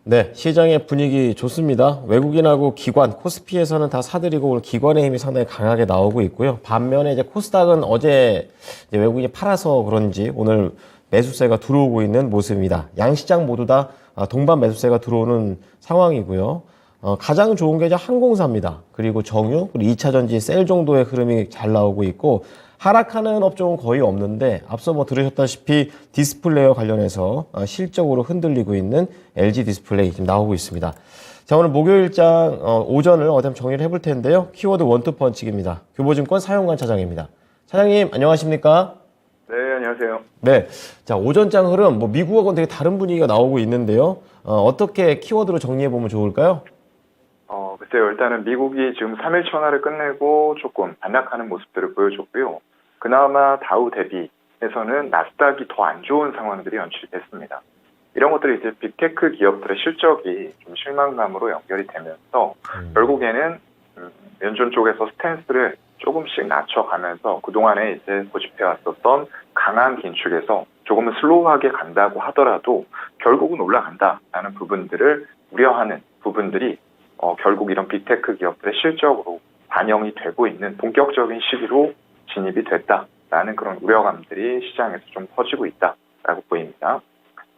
네, 시장의 분위기 좋습니다. 외국인하고 기관, 코스피에서는 다 사들이고 오늘 기관의 힘이 상당히 강하게 나오고 있고요. 반면에 이제 코스닥은 어제 이제 외국인이 팔아서 그런지 오늘 매수세가 들어오고 있는 모습입니다. 양시장 모두 다 동반 매수세가 들어오는 상황이고요. 가장 좋은 게 이제 항공사입니다. 그리고 정유, 그리고 2차 전지 셀 정도의 흐름이 잘 나오고 있고, 하락하는 업종은 거의 없는데 앞서 뭐 들으셨다시피 디스플레이와 관련해서 실적으로 흔들리고 있는 LG 디스플레이 지금 나오고 있습니다. 자, 오늘 목요일장 오전을 어디 한번 정리를 해볼 텐데요. 키워드 원투펀치기입니다. 교보증권 사용관 차장입니다. 차장님 안녕하십니까? 네, 안녕하세요. 네, 자 오전장 흐름 뭐 미국하고는 되게 다른 분위기가 나오고 있는데요. 어떻게 키워드로 정리해 보면 좋을까요? 글쎄요. 일단은 미국이 지금 3일 천하를 끝내고 조금 반락하는 모습들을 보여줬고요. 그나마 다우 대비해서는 나스닥이 더 안 좋은 상황들이 연출됐습니다. 이런 것들이 이제 빅테크 기업들의 실적이 좀 실망감으로 연결이 되면서 결국에는 연준 쪽에서 스탠스를 조금씩 낮춰가면서 그동안에 이제 고집해왔었던 강한 긴축에서 조금은 슬로우하게 간다고 하더라도 결국은 올라간다라는 부분들을 우려하는 부분들이 결국 이런 빅테크 기업들의 실적으로 반영이 되고 있는 본격적인 시기로 진입이 됐다라는 그런 우려감들이 시장에서 좀 퍼지고 있다라고 보입니다.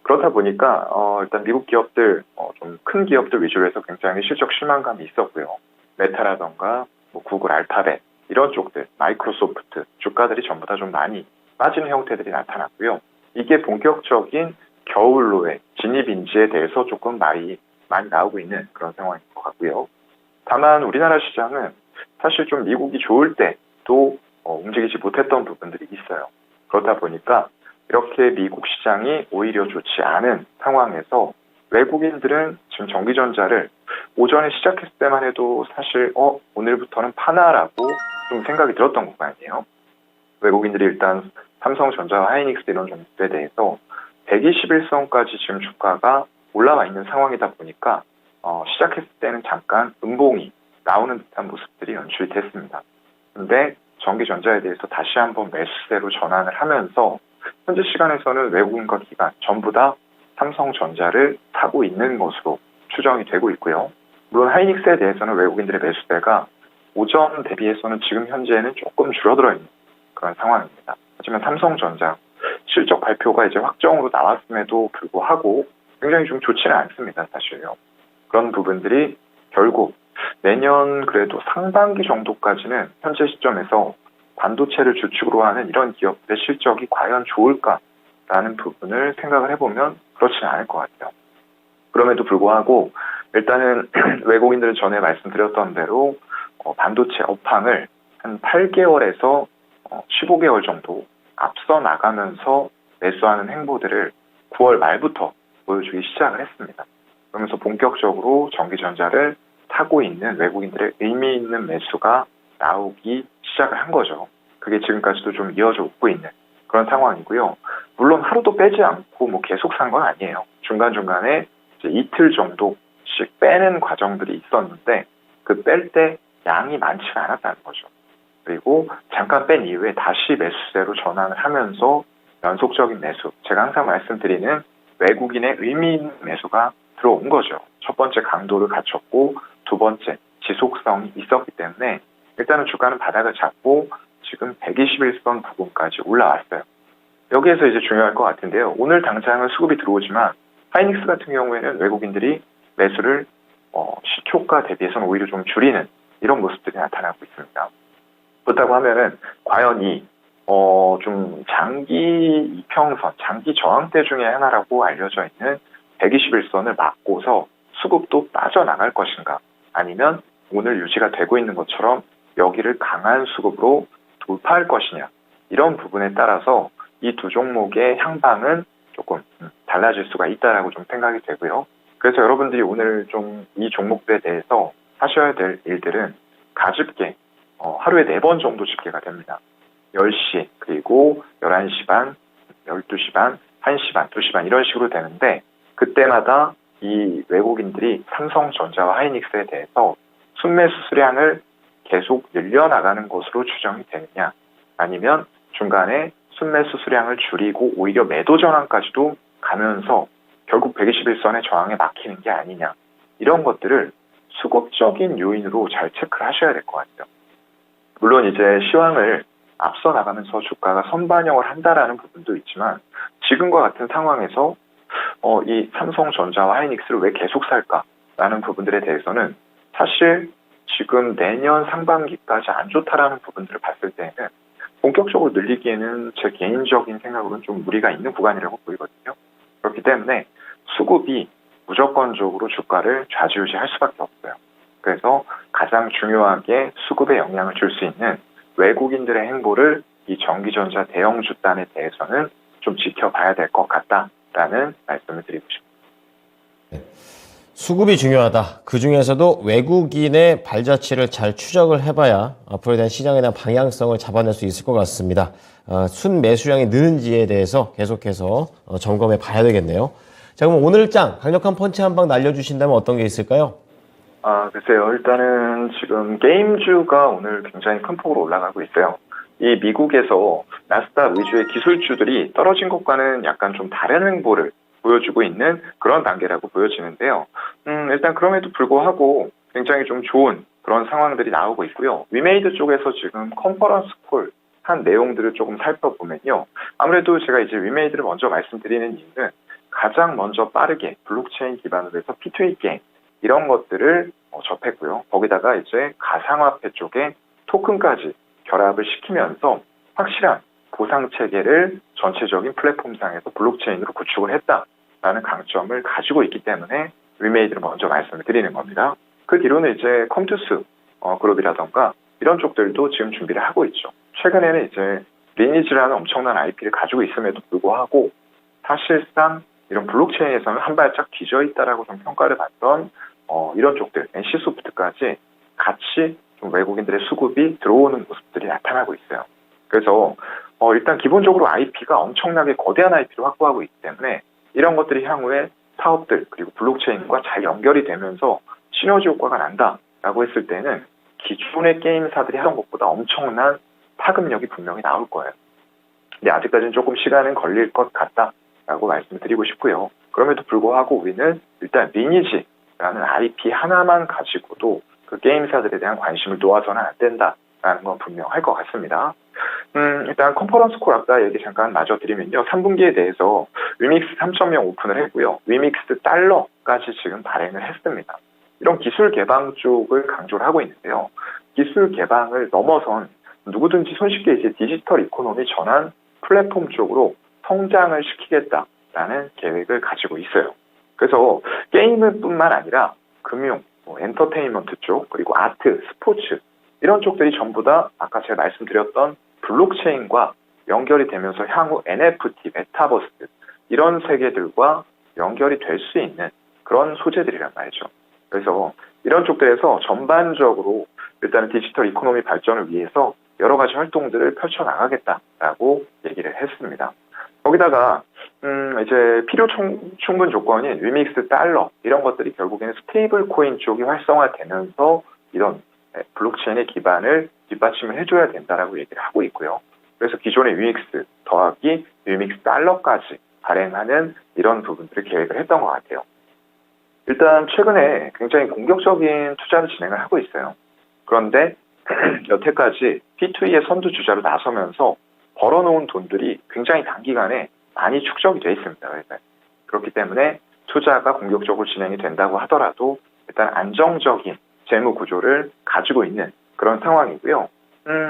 그렇다 보니까 일단 미국 기업들 좀 큰 기업들 위주로 해서 굉장히 실적 실망감이 있었고요. 메타라던가 뭐 구글, 알파벳 이런 쪽들, 마이크로소프트 주가들이 전부 다 좀 많이 빠지는 형태들이 나타났고요. 이게 본격적인 겨울로의 진입 인지에 대해서 조금 많이 나오고 있는 그런 상황인 것 같고요. 다만 우리나라 시장은 사실 좀 미국이 좋을 때도 움직이지 못했던 부분들이 있어요. 그렇다 보니까 이렇게 미국 시장이 오히려 좋지 않은 상황에서 외국인들은 지금 전기전자를 오전에 시작했을 때만 해도 사실 오늘부터는 파나라고 좀 생각이 들었던 구간이에요. 외국인들이 일단 삼성전자와 하이닉스 이런 종목들에 대해서 121선까지 지금 주가가 올라와 있는 상황이다 보니까 시작했을 때는 잠깐 음봉이 나오는 듯한 모습들이 연출이 됐습니다. 그런데 전기전자에 대해서 다시 한번 매수세로 전환을 하면서 현재 시간에서는 외국인과 기관 전부 다 삼성전자를 사고 있는 것으로 추정이 되고 있고요. 물론 하이닉스에 대해서는 외국인들의 매수세가 오전 대비해서는 지금 현재는 조금 줄어들어 있는 그런 상황입니다. 하지만 삼성전자 실적 발표가 이제 확정으로 나왔음에도 불구하고 굉장히 좀 좋지는 않습니다, 사실요. 그런 부분들이 결국 내년 그래도 상반기 정도까지는 현재 시점에서 반도체를 주축으로 하는 이런 기업들의 실적이 과연 좋을까라는 부분을 생각을 해보면 그렇지는 않을 것 같아요. 그럼에도 불구하고 일단은 외국인들은 전에 말씀드렸던 대로 반도체 업황을 한 8개월에서 15개월 정도 앞서 나가면서 매수하는 행보들을 9월 말부터 보여주기 시작을 했습니다. 그러면서 본격적으로 전기전자를 타고 있는 외국인들의 의미 있는 매수가 나오기 시작을 한 거죠. 그게 지금까지도 좀 이어져 오고 있는 그런 상황이고요. 물론 하루도 빼지 않고 뭐 계속 산 건 아니에요. 중간중간에 이제 이틀 정도씩 빼는 과정들이 있었는데 그 뺄 때 양이 많지가 않았다는 거죠. 그리고 잠깐 뺀 이후에 다시 매수세로 전환을 하면서 연속적인 매수, 제가 항상 말씀드리는 외국인의 의미 있는 매수가 들어온 거죠. 첫 번째 강도를 갖췄고 두 번째 지속성이 있었기 때문에 일단은 주가는 바닥을 잡고 지금 121선 부분까지 올라왔어요. 여기에서 이제 중요할 것 같은데요. 오늘 당장은 수급이 들어오지만 하이닉스 같은 경우에는 외국인들이 매수를 시초가 대비해서는 오히려 좀 줄이는 이런 모습들이 나타나고 있습니다. 그렇다고 하면은 과연 좀 장기 이평선, 장기 저항대 중에 하나라고 알려져 있는 121선을 막고서 수급도 빠져나갈 것인가, 아니면 오늘 유지가 되고 있는 것처럼 여기를 강한 수급으로 돌파할 것이냐, 이런 부분에 따라서 이 두 종목의 향방은 조금 달라질 수가 있다라고 좀 생각이 되고요. 그래서 여러분들이 오늘 좀 이 종목들에 대해서 하셔야 될 일들은 가집게 하루에 4번 정도 집계가 됩니다. 10시, 그리고 11시 반, 12시 반, 1시 반, 2시 반 이런 식으로 되는데 그때마다 이 외국인들이 삼성전자와 하이닉스에 대해서 순매수 수량을 계속 늘려나가는 것으로 추정이 되느냐, 아니면 중간에 순매수 수량을 줄이고 오히려 매도 전환까지도 가면서 결국 121선의 저항에 막히는 게 아니냐. 이런 것들을 수급적인 요인으로 잘 체크를 하셔야 될 것 같아요. 물론 이제 시황을 앞서 나가면서 주가가 선반영을 한다라는 부분도 있지만 지금과 같은 상황에서 이 삼성전자와 하이닉스를 왜 계속 살까라는 부분들에 대해서는 사실 지금 내년 상반기까지 안 좋다라는 부분들을 봤을 때는 본격적으로 늘리기에는 제 개인적인 생각으로는 좀 무리가 있는 구간이라고 보이거든요. 그렇기 때문에 수급이 무조건적으로 주가를 좌지우지할 수밖에 없어요. 그래서 가장 중요하게 수급에 영향을 줄 수 있는 외국인들의 행보를 이 전기전자 대형 주단에 대해서는 좀 지켜봐야 될 것 같다라는 말씀을 드리고 싶습니다. 수급이 중요하다. 그 중에서도 외국인의 발자취를 잘 추적을 해봐야 앞으로에 대한 시장에 대한 방향성을 잡아낼 수 있을 것 같습니다. 순매수량이 느는지에 대해서 계속해서 점검해 봐야 되겠네요. 자, 그럼 오늘장 강력한 펀치 한 방 날려주신다면 어떤 게 있을까요? 글쎄요. 일단은 지금 게임주가 오늘 굉장히 큰 폭으로 올라가고 있어요. 이 미국에서 나스닥 위주의 기술주들이 떨어진 것과는 약간 좀 다른 행보를 보여주고 있는 그런 단계라고 보여지는데요. 일단 그럼에도 불구하고 굉장히 좀 좋은 그런 상황들이 나오고 있고요. 위메이드 쪽에서 지금 컨퍼런스 콜 한 내용들을 조금 살펴보면요. 아무래도 제가 이제 위메이드를 먼저 말씀드리는 이유는 가장 먼저 빠르게 블록체인 기반으로 해서 P2E 게임 이런 것들을 접했고요. 거기다가 이제 가상화폐 쪽에 토큰까지 결합을 시키면서 확실한 보상 체계를 전체적인 플랫폼상에서 블록체인으로 구축을 했다라는 강점을 가지고 있기 때문에 위메이드를 먼저 말씀을 드리는 겁니다. 그 뒤로는 이제 컴투스 그룹이라던가 이런 쪽들도 지금 준비를 하고 있죠. 최근에는 이제 리니지라는 엄청난 IP를 가지고 있음에도 불구하고 사실상 이런 블록체인에서는 한 발짝 뒤져 있다라고 좀 평가를 받던 이런 쪽들, NC소프트까지 같이 좀 외국인들의 수급이 들어오는 모습들이 나타나고 있어요. 그래서 일단 기본적으로 IP가 엄청나게 거대한 IP를 확보하고 있기 때문에 이런 것들이 향후에 사업들 그리고 블록체인과 잘 연결이 되면서 시너지 효과가 난다라고 했을 때는 기존의 게임사들이 하던 것보다 엄청난 파급력이 분명히 나올 거예요. 근데 아직까지는 조금 시간은 걸릴 것 같다라고 말씀드리고 싶고요. 그럼에도 불구하고 우리는 일단 리니지라는 IP 하나만 가지고도 그 게임사들에 대한 관심을 놓아서는 안 된다라는 건 분명할 것 같습니다. 일단 컨퍼런스 콜 아까 얘기 잠깐 마저 드리면요. 3분기에 대해서 위믹스 3.0 오픈을 했고요. 위믹스 달러까지 지금 발행을 했습니다. 이런 기술 개방 쪽을 강조를 하고 있는데요. 기술 개방을 넘어선 누구든지 손쉽게 이제 디지털 이코노미 전환 플랫폼 쪽으로 성장을 시키겠다라는 계획을 가지고 있어요. 그래서 게임은 뿐만 아니라 금융, 엔터테인먼트 쪽, 그리고 아트, 스포츠 이런 쪽들이 전부 다 아까 제가 말씀드렸던 블록체인과 연결이 되면서 향후 NFT, 메타버스 이런 세계들과 연결이 될 수 있는 그런 소재들이란 말이죠. 그래서 이런 쪽들에서 전반적으로 일단은 디지털 이코노미 발전을 위해서 여러 가지 활동들을 펼쳐나가겠다라고 얘기를 했습니다. 거기다가 이제 필요 충분 조건인 위믹스 달러 이런 것들이 결국에는 스테이블 코인 쪽이 활성화되면서 이런 블록체인의 기반을 뒷받침을 해줘야 된다라고 얘기를 하고 있고요. 그래서 기존의 위믹스 더하기 위믹스 달러까지 발행하는 이런 부분들을 계획을 했던 것 같아요. 일단 최근에 굉장히 공격적인 투자를 진행을 하고 있어요. 그런데 여태까지 P2E의 선두 주자로 나서면서 벌어놓은 돈들이 굉장히 단기간에 많이 축적이 돼 있습니다. 그렇기 때문에 투자가 공격적으로 진행이 된다고 하더라도 일단 안정적인 재무 구조를 가지고 있는 그런 상황이고요.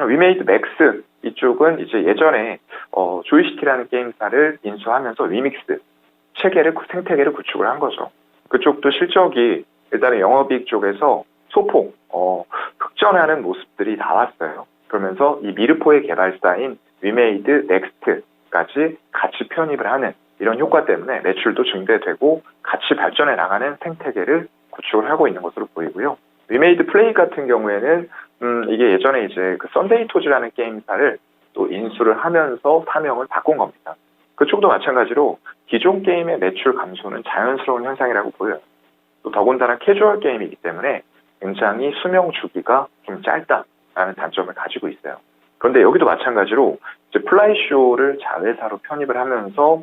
위메이드 맥스 이쪽은 이제 예전에 조이스티라는 게임사를 인수하면서 위믹스 생태계를 구축을 한 거죠. 그쪽도 실적이 일단은 영업이익 쪽에서 소폭 흑전하는 모습들이 나왔어요. 그러면서 이 미르포의 개발사인 위메이드 넥스트까지 같이 편입을 하는 이런 효과 때문에 매출도 증대되고 같이 발전해 나가는 생태계를 구축을 하고 있는 것으로 보이고요. 위메이드 플레이 같은 경우에는 이게 예전에 이제 그 썬데이 토즈라는 게임사를 또 인수를 하면서 사명을 바꾼 겁니다. 그쪽도 마찬가지로 기존 게임의 매출 감소는 자연스러운 현상이라고 보여요. 또 더군다나 캐주얼 게임이기 때문에 굉장히 수명 주기가 좀 짧다라는 단점을 가지고 있어요. 그런데 여기도 마찬가지로 이제 플라이쇼를 자회사로 편입을 하면서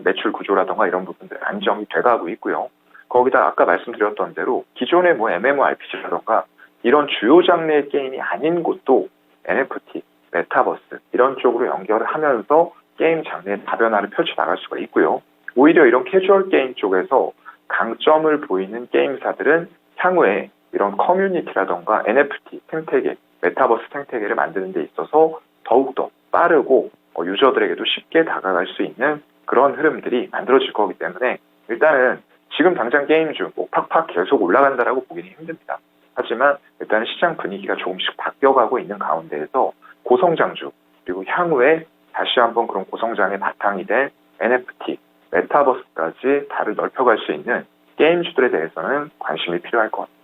매출 구조라던가 이런 부분들 안정이 돼가고 있고요. 거기다 아까 말씀드렸던 대로 기존의 뭐 MMORPG라던가 이런 주요 장르의 게임이 아닌 곳도 NFT, 메타버스 이런 쪽으로 연결을 하면서 게임 장르의 다변화를 펼쳐나갈 수가 있고요. 오히려 이런 캐주얼 게임 쪽에서 강점을 보이는 게임사들은 향후에 이런 커뮤니티라던가 NFT 생태계, 메타버스 생태계를 만드는 데 있어서 더욱더 빠르고 유저들에게도 쉽게 다가갈 수 있는 그런 흐름들이 만들어질 거기 때문에 일단은 지금 당장 게임주 뭐 팍팍 계속 올라간다라고 보기는 힘듭니다. 하지만 일단은 시장 분위기가 조금씩 바뀌어가고 있는 가운데에서 고성장주 그리고 향후에 다시 한번 그런 고성장의 바탕이 된 NFT, 메타버스까지 달을 넓혀갈 수 있는 게임주들에 대해서는 관심이 필요할 것 같습니다.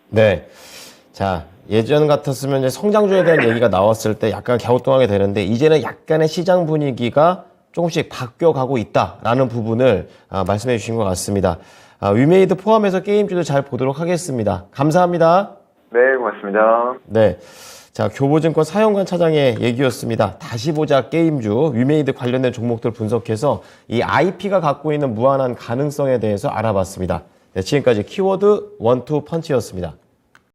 네. 자, 예전 같았으면 이제 성장주에 대한 얘기가 나왔을 때 약간 갸우뚱하게 되는데 이제는 약간의 시장 분위기가 조금씩 바뀌어가고 있다라는 부분을 말씀해 주신 것 같습니다. 위메이드 포함해서 게임주도 잘 보도록 하겠습니다. 감사합니다. 네, 고맙습니다. 네. 자, 교보증권 사영관 차장의 얘기였습니다. 다시 보자 게임주, 위메이드 관련된 종목들 분석해서 이 IP가 갖고 있는 무한한 가능성에 대해서 알아봤습니다. 네, 지금까지 키워드 원투 펀치였습니다.